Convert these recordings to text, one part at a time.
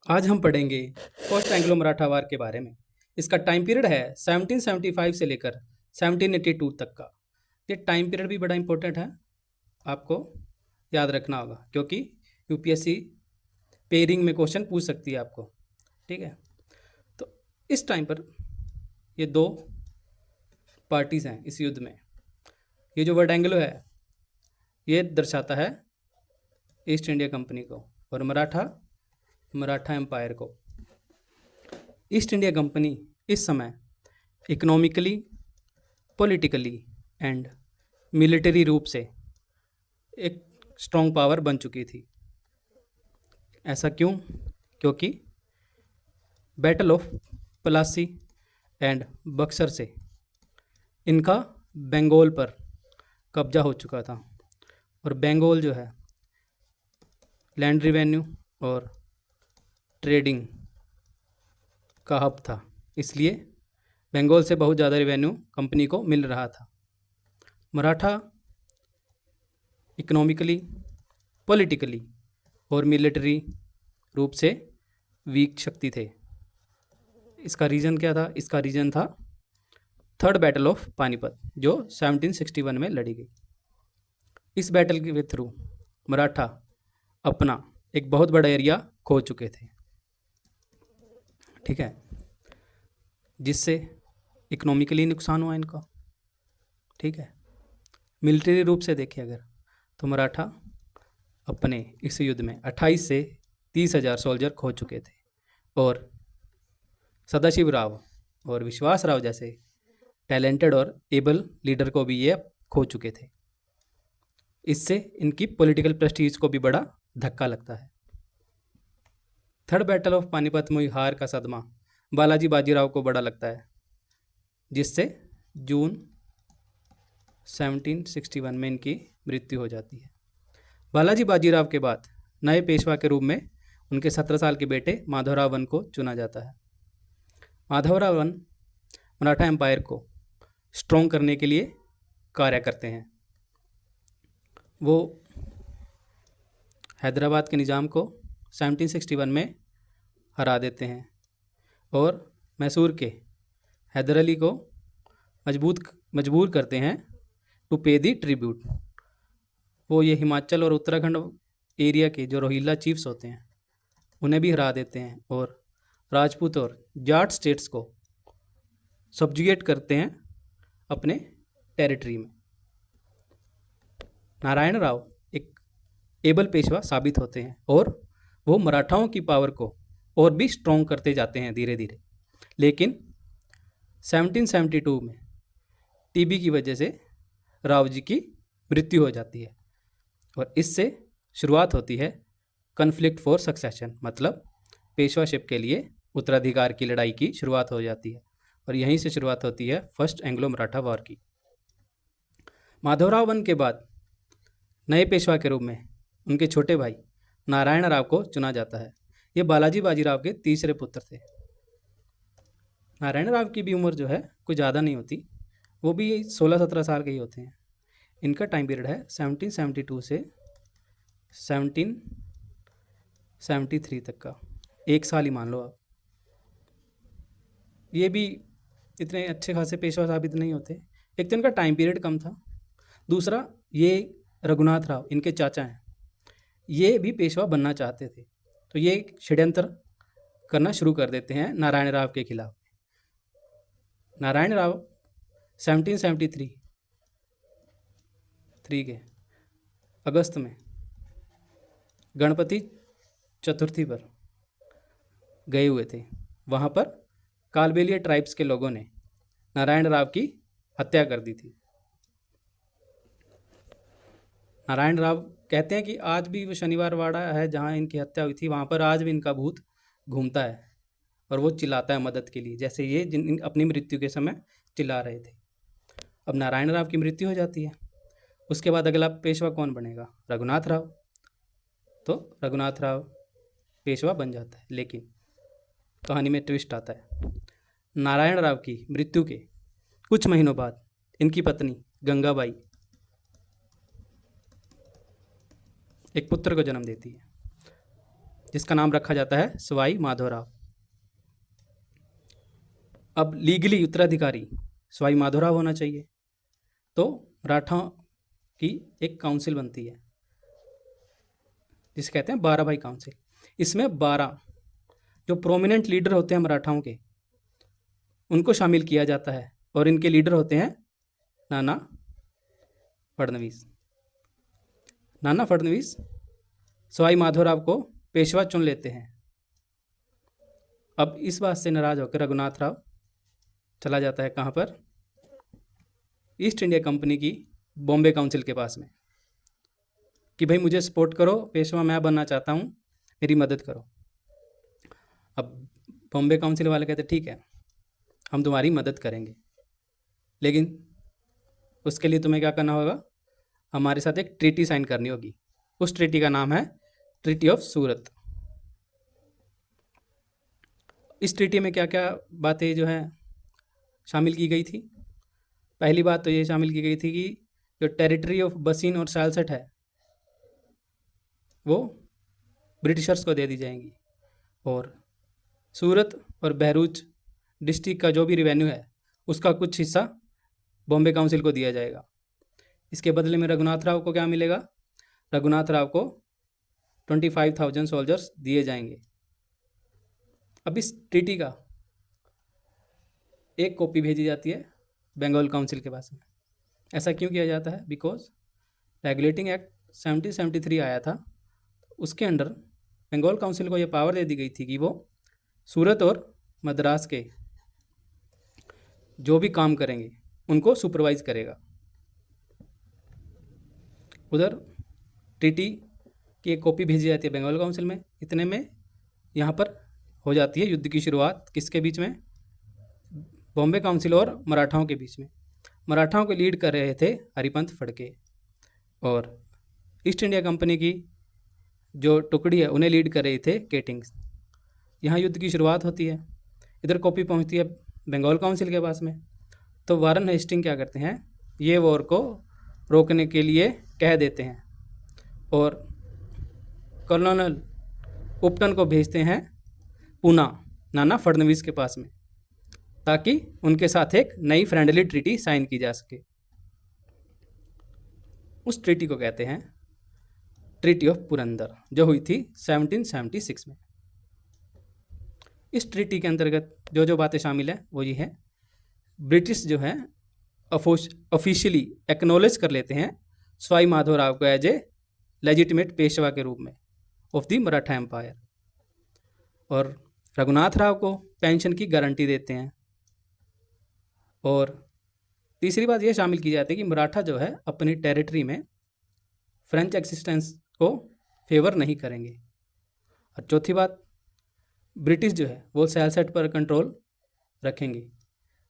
आज हम पढ़ेंगे फर्स्ट एंग्लो मराठा वार के बारे में। इसका टाइम पीरियड है 1775 से लेकर 1782 तक का। ये टाइम पीरियड भी बड़ा इंपॉर्टेंट है, आपको याद रखना होगा, क्योंकि यूपीएससी पेयरिंग में क्वेश्चन पूछ सकती है आपको। ठीक है, तो इस टाइम पर ये दो पार्टीज़ हैं इस युद्ध में। ये जो वर्ड एंग्लो है ये दर्शाता है ईस्ट इंडिया कंपनी को, और मराठा एम्पायर को। ईस्ट इंडिया कंपनी इस समय इकोनॉमिकली, पॉलिटिकली एंड मिलिट्री रूप से एक स्ट्रॉन्ग पावर बन चुकी थी। ऐसा क्यों? क्योंकि battle of Plassey and Buxar से इनका बंगाल पर कब्जा हो चुका था, और बंगाल जो है लैंड रिवेन्यू और ट्रेडिंग का हब था, इसलिए बंगाल से बहुत ज़्यादा रिवेन्यू कंपनी को मिल रहा था। मराठा इकोनॉमिकली, पॉलिटिकली और मिलिट्री रूप से वीक शक्ति थे। इसका रीज़न क्या था? इसका रीज़न था थर्ड बैटल ऑफ पानीपत, जो 1761 में लड़ी गई। इस बैटल के थ्रू मराठा अपना एक बहुत बड़ा एरिया खो चुके थे। ठीक है, जिससे इकोनॉमिकली नुकसान हुआ इनका। ठीक है, मिलिट्री रूप से देखें अगर, तो मराठा अपने इस युद्ध में 28 से 30,000 सोल्जर खो चुके थे, और सदाशिव राव और विश्वास राव जैसे टैलेंटेड और एबल लीडर को भी ये खो चुके थे। इससे इनकी पॉलिटिकल प्रेस्टीज को भी बड़ा धक्का लगता है। थर्ड बैटल ऑफ पानीपत में हार का सदमा बालाजी बाजीराव को बड़ा लगता है, जिससे जून 1761 में इनकी मृत्यु हो जाती है। बालाजी बाजीराव के बाद नए पेशवा के रूप में उनके 17 साल के बेटे माधवराव वन को चुना जाता है। माधवराव वन मराठा एम्पायर को स्ट्रॉन्ग करने के लिए कार्य करते हैं। वो हैदराबाद के निज़ाम को 1761 में हरा देते हैं, और मैसूर के हैदर अली को मजबूर करते हैं टू पे दी ट्रिब्यूट। वो ये हिमाचल और उत्तराखंड एरिया के जो रोहिल्ला चीफ्स होते हैं उन्हें भी हरा देते हैं, और राजपूत और जाट स्टेट्स को सब्जुएट करते हैं अपने टेरिटरी में। नारायण राव एक एबल पेशवा साबित होते हैं, और वो मराठाओं की पावर को और भी स्ट्रॉन्ग करते जाते हैं धीरे धीरे। लेकिन 1772 में टीबी की वजह से राव जी की मृत्यु हो जाती है, और इससे शुरुआत होती है कन्फ्लिक्ट फॉर सक्सेशन, मतलब पेशवाशिप के लिए उत्तराधिकार की लड़ाई की शुरुआत हो जाती है, और यहीं से शुरुआत होती है फर्स्ट एंग्लो मराठा वॉर की। माधवराव वन के बाद नए पेशवा के रूप में उनके छोटे भाई नारायण राव को चुना जाता है। ये बालाजी बाजीराव के तीसरे पुत्र थे। नारायण राव की भी उम्र जो है कोई ज़्यादा नहीं होती, वो भी 16-17 साल के ही होते हैं। इनका टाइम पीरियड है 1772 से 1773 तक का, एक साल ही मान लो आप। ये भी इतने अच्छे खासे पेशवा साबित नहीं होते। एक तो इनका टाइम पीरियड कम था, दूसरा ये रघुनाथ राव इनके चाचा हैं, ये भी पेशवा बनना चाहते थे, तो ये षड्यंत्र करना शुरू कर देते हैं नारायण राव के खिलाफ। नारायण राव 1773 के अगस्त में गणपति चतुर्थी पर गए हुए थे। वहाँ पर कालबेलिया ट्राइब्स के लोगों ने नारायण राव की हत्या कर दी थी। नारायण राव कहते हैं कि आज भी वो शनिवार वाड़ा है जहाँ इनकी हत्या हुई थी, वहाँ पर आज भी इनका भूत घूमता है, और वो चिल्लाता है मदद के लिए, जैसे ये जिन अपनी मृत्यु के समय चिल्ला रहे थे। अब नारायण राव की मृत्यु हो जाती है, उसके बाद अगला पेशवा कौन बनेगा? रघुनाथ राव। तो रघुनाथ राव पेशवा बन जाता है, लेकिन कहानी में ट्विस्ट आता है। नारायण राव की मृत्यु के कुछ महीनों बाद इनकी पत्नी गंगाबाई एक पुत्र को जन्म देती है। जिसका नाम रखा जाता है सवाई माधोराव। अब लीगली उत्तराधिकारी सवाई माधोराव होना चाहिए, तो मराठाओं की एक काउंसिल बनती है जिसे कहते हैं 12 भाई काउंसिल। इसमें 12 जो प्रोमिनेंट लीडर होते हैं मराठाओं के, उनको शामिल किया जाता है, और इनके लीडर होते हैं नाना फडणवीस। नाना फडणवीस सवाई माधोराव को पेशवा चुन लेते हैं। अब इस बात से नाराज होकर रघुनाथ राव चला जाता है कहाँ पर, ईस्ट इंडिया कंपनी की बॉम्बे काउंसिल के पास में, कि भाई मुझे सपोर्ट करो, पेशवा मैं बनना चाहता हूँ, मेरी मदद करो। अब बॉम्बे काउंसिल वाले कहते ठीक है, हम तुम्हारी मदद करेंगे, लेकिन उसके लिए तुम्हें क्या करना होगा, हमारे साथ एक ट्रीटी साइन करनी होगी। उस ट्रीटी का नाम है ट्रीटी ऑफ सूरत। इस ट्रीटी में क्या क्या बातें जो है शामिल की गई थी। पहली बात तो ये शामिल की गई थी कि जो टेरिटरी ऑफ बसीन और सालसट है वो ब्रिटिशर्स को दे दी जाएंगी, और सूरत और बहरूच डिस्ट्रिक्ट का जो भी रिवेन्यू है उसका कुछ हिस्सा बॉम्बे काउंसिल को दिया जाएगा। इसके बदले में रघुनाथ राव को क्या मिलेगा, रघुनाथ राव को 25,000 सोल्जर्स दिए जाएंगे। अब इस ट्रीटी का एक कॉपी भेजी जाती है बंगाल काउंसिल के पास में। ऐसा क्यों किया जाता है, बिकॉज रेगुलेटिंग एक्ट 1773 आया था, उसके अंडर बंगाल काउंसिल को ये पावर दे दी गई थी कि वो सूरत और मद्रास के जो भी काम करेंगे उनको सुपरवाइज करेगा। उधर ट्रीटी की एक कॉपी भेजी जाती है बंगाल काउंसिल में। इतने में यहाँ पर हो जाती है युद्ध की शुरुआत। किसके बीच में, बॉम्बे काउंसिल और मराठाओं के बीच में। मराठाओं को लीड कर रहे थे हरिपंत फड़के, और ईस्ट इंडिया कंपनी की जो टुकड़ी है उन्हें लीड कर रहे थे केटिंग्स। यहाँ युद्ध की शुरुआत होती है। इधर कॉपी पहुँचती है बंगाल काउंसिल के पास में, तो वारन हेस्टिंग क्या करते हैं, ये वॉर को रोकने के लिए कह देते हैं, और कर्नल उपटन को भेजते हैं पूना नाना फडणवीस के पास में, ताकि उनके साथ एक नई फ्रेंडली ट्रीटी साइन की जा सके। उस ट्रीटी को कहते हैं ट्रीटी ऑफ पुरंदर, जो हुई थी 1776 में। इस ट्रीटी के अंतर्गत जो जो बातें शामिल है वो ये है, ब्रिटिश जो है ऑफिशियली एक्नॉलेज कर लेते हैं सवाई माधोराव को एज ए लेजिटिमेट पेशवा के रूप में ऑफ द मराठा एम्पायर, और रघुनाथ राव को पेंशन की गारंटी देते हैं। और तीसरी बात यह शामिल की जाती है कि मराठा जो है अपनी टेरिटरी में फ्रेंच एक्सिस्टेंस को फेवर नहीं करेंगे। और चौथी बात, ब्रिटिश जो है वो सैलसट पर कंट्रोल रखेंगे।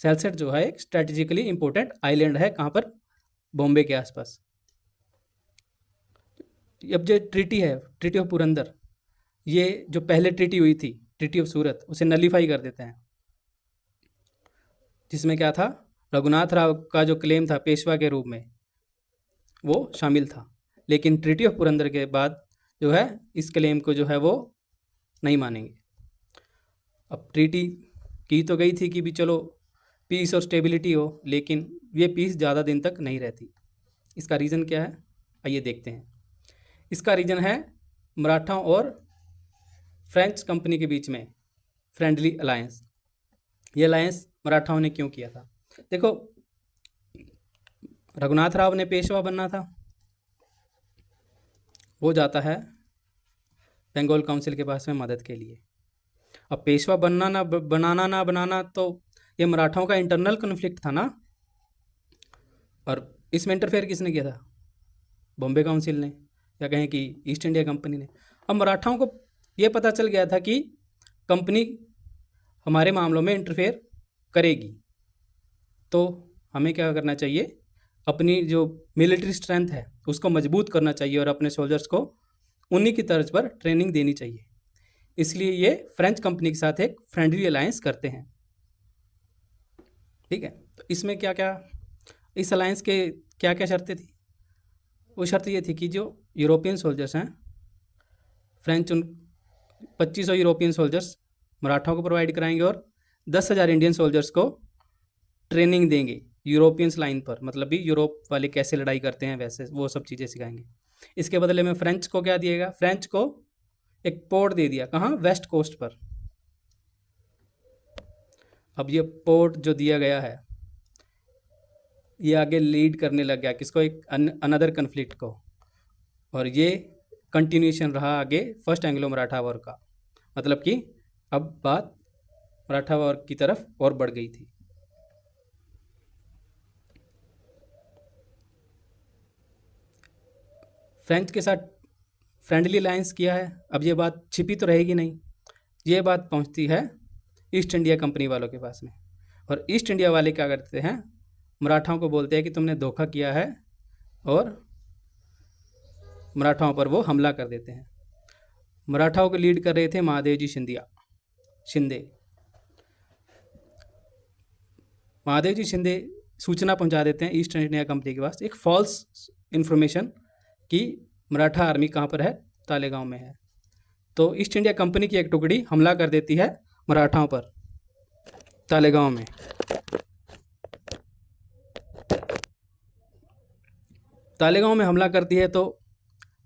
सैलसट जो है एक स्ट्रेटेजिकली इंपॉर्टेंट आइलैंड है, कहाँ पर, बॉम्बे के आसपास। अब जो ट्रीटी है, ट्रीटी ऑफ पुरंदर, ये जो पहले ट्रीटी हुई थी ट्रीटी ऑफ सूरत, उसे नलीफाई कर देते हैं, जिसमें क्या था, रघुनाथ राव का जो क्लेम था पेशवा के रूप में वो शामिल था। लेकिन ट्रीटी ऑफ पुरंदर के बाद जो है इस क्लेम को जो है वो नहीं मानेंगे। अब ट्रीटी की तो गई थी कि भी चलो पीस और स्टेबिलिटी हो, लेकिन ये पीस ज़्यादा दिन तक नहीं रहती। इसका रीज़न क्या है, आइए देखते हैं। इसका रीज़न है मराठाओं और फ्रेंच कंपनी के बीच में फ्रेंडली अलायंस। ये अलायंस मराठाओं ने क्यों किया था, देखो, रघुनाथ राव ने पेशवा बनना था, वो जाता है बंगाल काउंसिल के पास में मदद के लिए। अब पेशवा बनना ना बनाना तो ये मराठाओं का इंटरनल कन्फ्लिक्ट था ना, और इसमें इंटरफेयर किसने किया था, बॉम्बे काउंसिल ने, या कहें कि ईस्ट इंडिया कंपनी ने। अब मराठाओं को ये पता चल गया था कि कंपनी हमारे मामलों में इंटरफेयर करेगी, तो हमें क्या करना चाहिए, अपनी जो मिलिट्री स्ट्रेंथ है उसको मजबूत करना चाहिए और अपने सोल्जर्स को उन्हीं की तर्ज पर ट्रेनिंग देनी चाहिए। इसलिए ये फ्रेंच कंपनी के साथ एक फ्रेंडली अलायंस करते हैं। ठीक है, तो इसमें क्या क्या, इस अलायंस के क्या क्या शर्तें थी, वो शर्त ये थी कि जो यूरोपियन सोल्जर्स हैं फ्रेंच 2500 यूरोपियन सोल्जर्स मराठाओं को प्रोवाइड कराएंगे और 10,000 इंडियन सोल्जर्स को ट्रेनिंग देंगे यूरोपियंस लाइन पर, मतलब भी यूरोप वाले कैसे लड़ाई करते हैं वैसे वो सब चीज़ें सिखाएंगे। इसके बदले में फ्रेंच को क्या दिएगा, फ्रेंच को एक पोर्ट दे दिया, कहाँ, वेस्ट कोस्ट पर। अब ये पोर्ट जो दिया गया है ये आगे लीड करने लग गया किसको, एक अनदर कन्फ्लिक्ट को, और ये कंटिन्यूएशन रहा आगे फर्स्ट एंग्लो मराठा वॉर का। मतलब कि अब बात मराठा वॉर की तरफ और बढ़ गई थी। फ्रेंच के साथ फ्रेंडली अलायंस किया है। अब ये बात छिपी तो रहेगी नहीं, ये बात पहुंचती है ईस्ट इंडिया कंपनी वालों के पास में, और ईस्ट इंडिया वाले क्या करते हैं, मराठाओं को बोलते हैं कि तुमने धोखा किया है, और मराठाओं पर वो हमला कर देते हैं। मराठाओं को लीड कर रहे थे महादेव जी शिंदे। महादेव जी शिंदे सूचना पहुंचा देते हैं ईस्ट इंडिया कंपनी के पास, एक फॉल्स इन्फॉर्मेशन कि मराठा आर्मी कहाँ पर है, तालेगांव में है। तो ईस्ट इंडिया कंपनी की एक टुकड़ी हमला कर देती है मराठाओं पर तालेगांव में। तालेगांव में हमला करती है तो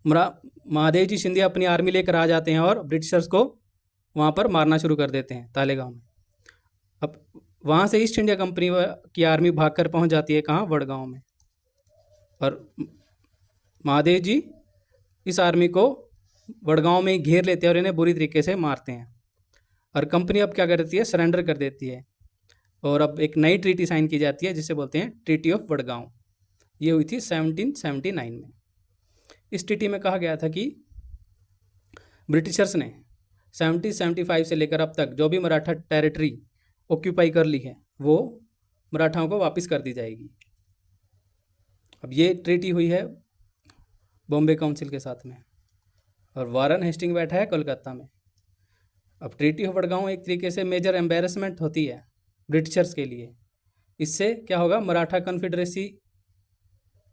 महादेव जी शिंदे अपनी आर्मी लेकर आ जाते हैं और ब्रिटिशर्स को वहाँ पर मारना शुरू कर देते हैं तालेगांव में। अब वहाँ से ईस्ट इंडिया कंपनी की आर्मी भागकर पहुँच जाती है कहाँ, वडगांव में, और महादेव जी इस आर्मी को वडगांव में घेर लेते हैं और इन्हें बुरी तरीके से मारते हैं। और कंपनी अब क्या करती है, सरेंडर कर देती है, और अब एक नई ट्रीटी साइन की जाती है जिसे बोलते हैं ट्रीटी ऑफ वडगांव। ये हुई थी 1779 में। इस ट्रीटी में कहा गया था कि ब्रिटिशर्स ने 1775 से लेकर अब तक जो भी मराठा टेरिटरी ऑक्यूपाई कर ली है वो मराठाओं को वापस कर दी जाएगी। अब ये ट्रीटी हुई है बॉम्बे काउंसिल के साथ में, और वारन हेस्टिंग बैठा है कोलकाता में। अब ट्रीटी ऑफ वडगांव एक तरीके से मेजर एम्बेरसमेंट होती है ब्रिटिशर्स के लिए। इससे क्या होगा, मराठा कॉन्फेडरेसी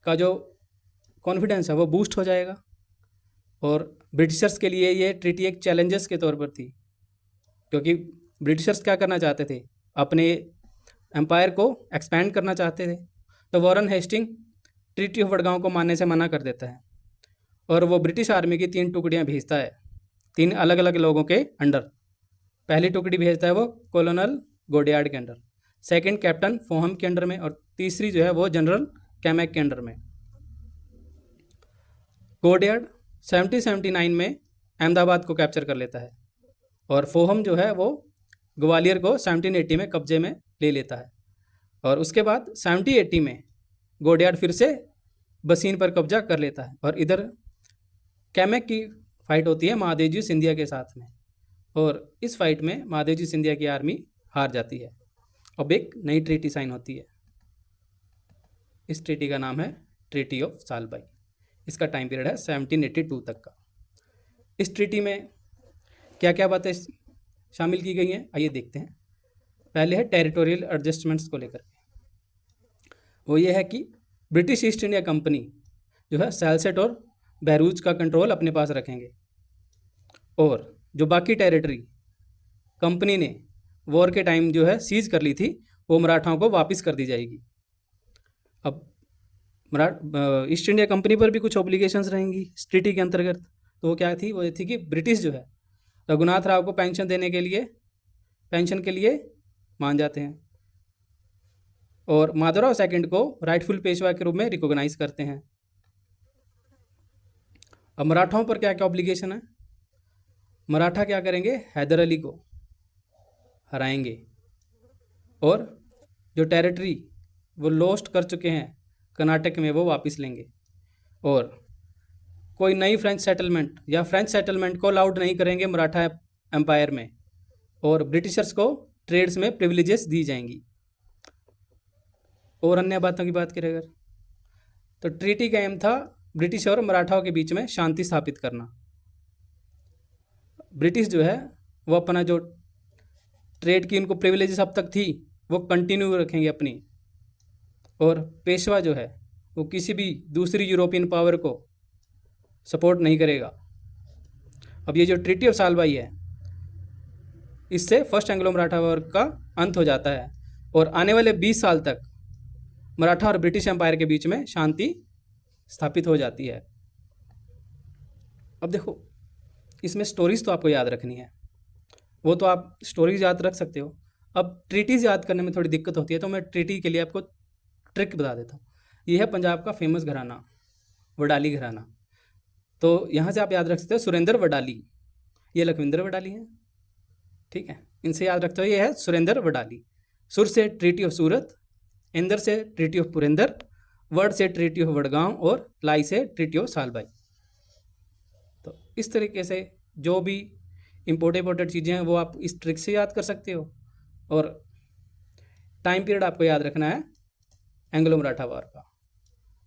का जो कॉन्फिडेंस है वो बूस्ट हो जाएगा, और ब्रिटिशर्स के लिए ये ट्रीटी एक चैलेंजेस के तौर पर थी, क्योंकि ब्रिटिशर्स क्या करना चाहते थे, अपने एम्पायर को एक्सपैंड करना चाहते थे। तो Warren Hasting treaty of Wadgaon को मानने से मना कर देता है, और वो ब्रिटिश आर्मी की 3 टुकड़ियाँ भेजता है 3 अलग अलग लोगों के अंडर। पहली टुकड़ी भेजता है वो कॉलोनल गोडियार्ड के अंडर, सेकंड कैप्टन फोहम के अंडर में, और तीसरी जो है वो जनरल कैमैक के अंडर में। गोडियार्ड 1779 में अहमदाबाद को कैप्चर कर लेता है, और फोहम जो है वो ग्वालियर को 1780 में कब्जे में ले लेता है, और उसके बाद 1780 में गोडियार्ड फिर से बसीन पर कब्जा कर लेता है। और इधर कैमैक की फाइट होती है महादेव जी सिंधिया के साथ में, और इस फाइट में महादेव जी सिंधिया की आर्मी हार जाती है। अब एक नई ट्रीटी साइन होती है, इस ट्रीटी का नाम है ट्रीटी ऑफ सालबाई। इसका टाइम पीरियड है 1782 तक का। इस ट्रीटी में क्या क्या बातें शामिल की गई हैं, आइए देखते हैं। पहले है टेरिटोरियल एडजस्टमेंट्स को लेकर, वो ये है कि ब्रिटिश ईस्ट इंडिया कंपनी जो है सैलसेट और बहरूच का कंट्रोल अपने पास रखेंगे, और जो बाकी टेरिटरी कंपनी ने वॉर के टाइम जो है सीज कर ली थी वो मराठाओं को वापस कर दी जाएगी। अब ईस्ट इंडिया कंपनी पर भी कुछ ऑब्लिगेशंस रहेंगी इस ट्रीटी के अंतर्गत। तो वो क्या थी, वो ये थी कि ब्रिटिश जो है रघुनाथ राव को पेंशन देने के लिए, पेंशन के लिए मान जाते हैं, और माधवराव सेकंड को राइटफुल पेशवा के रूप में रिकॉग्नाइज करते हैं। अब मराठाओं पर क्या क्या ऑब्लिगेशन है, मराठा क्या करेंगे, हैदर अली को हराएंगे, और जो टेरिटरी वो लॉस्ट कर चुके हैं कर्नाटक में वो वापस लेंगे, और कोई नई फ्रेंच सेटलमेंट या फ्रेंच सेटलमेंट को अलाउड नहीं करेंगे मराठा एम्पायर में, और ब्रिटिशर्स को ट्रेड्स में प्रिविलेजेस दी जाएंगी। और अन्य बातों की बात करें अगर, तो ट्रीटी का एम था ब्रिटिश और मराठाओं के बीच में शांति स्थापित करना। ब्रिटिश जो है वो अपना जो ट्रेड की उनको प्रिविलेजेस अब तक थी वो कंटिन्यू रखेंगे अपनी, और पेशवा जो है वो किसी भी दूसरी यूरोपियन पावर को सपोर्ट नहीं करेगा। अब ये जो ट्रीटी ऑफ सालबाई है, इससे फर्स्ट एंग्लो मराठा वॉर का अंत हो जाता है और आने वाले 20 साल तक मराठा और ब्रिटिश एम्पायर के बीच में शांति स्थापित हो जाती है। अब देखो, इसमें स्टोरीज तो आपको याद रखनी है, वो तो आप स्टोरीज याद रख सकते हो। अब ट्रीटीज याद करने में थोड़ी दिक्कत होती है, तो मैं ट्रीटी के लिए आपको ट्रिक बता देता हूँ। ये है पंजाब का फेमस घराना, वडाली घराना। तो यहाँ से आप याद रख सकते हो सुरेंद्र वडाली, ये लखविंद्र वडाली है, ठीक है, इनसे याद रखते हो। ये है सुरेंद्र वडाली। सुर से ट्रीटी ऑफ सूरत, इंदर से ट्रीटी ऑफ पुरेंदर, वड से ट्रीटी ऑफ वडगांव और लाई से ट्रीटी ऑफ सालबाई। तो इस तरीके से जो भी इंपॉर्टेंट चीज़ें हैं वो आप इस ट्रिक से याद कर सकते हो। और टाइम पीरियड आपको याद रखना है एंग्लो मराठा वॉर का,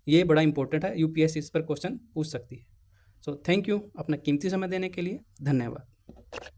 ये बड़ा इंपॉर्टेंट है, यूपीएससी इस पर क्वेश्चन पूछ सकती है। सो थैंक यू अपना कीमती समय देने के लिए, धन्यवाद।